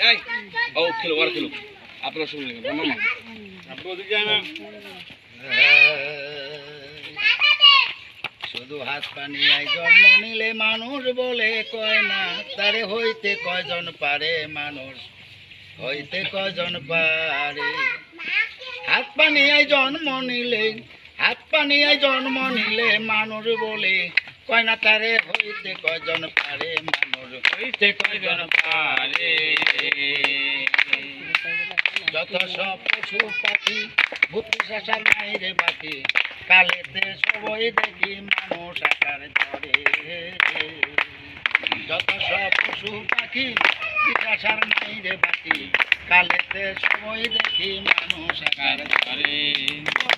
এই ও খেলো আর খেলো আপনারা শুনলেন মামা আপনি ওদিকে যান না শুধু হাত পানি আই জন্ম নিলে মানুষ বলে কয় না তারে হইতে কয়জন পারে মানুষ হইতে কয়জন পারে হাত পানি আই জন্ম নিলে হাত পানি আই জন্ম নিলে মানুষ বলে কয় না তারে হইতে কয়জন পারে মানুষ হইতে কয়জন পারে যত সব পশু পাখি ভূতি শাসার নাই রে বাকি কালেতে সবই দেখি মানুষ আকার ধরে যত সব পশু পাখি শাসার নাই রে বাকি কালেতে সবই দেখি মানুষ আকার ধরে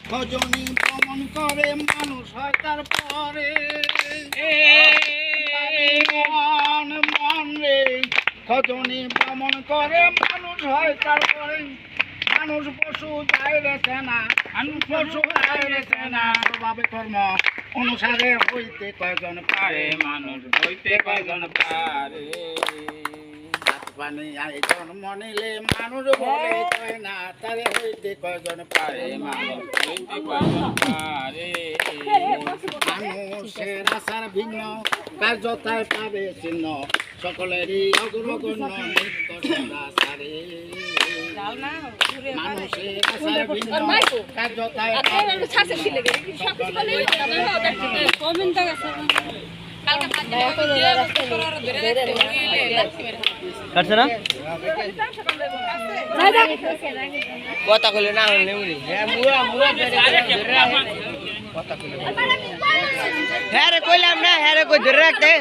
খজনি ভ্রমণ করে মানুষ হয় তারপরে মন রে খজনি ভ্রমণ করে মানুষ হয় তারপরে মানুষ পশু যায় রেছে না মানুষ পশু যায় রেছে না স্বভাবে কর্ম অনুসারে হইতে কয়জন পারে মানুষ হইতে কয়জন পারে হাত পানি আই জন্ম নিলে মানুষ বলে কয় না তারে হইতে কয়জন পারে মানুষ হইতে কয়জন পারে মানুষের আচার ভিন্ন কার্যতায় পাবে চিহ্ন সকলেরই অগ্রগণ্য নিত্য সদাচারে মানুষের আচার ভিন্ন কার্যতায় পাবে কাটছে না কথা কইলে না হ্যাঁ রে কইলাম না হ্যাঁ রে কই ধরে রাখতে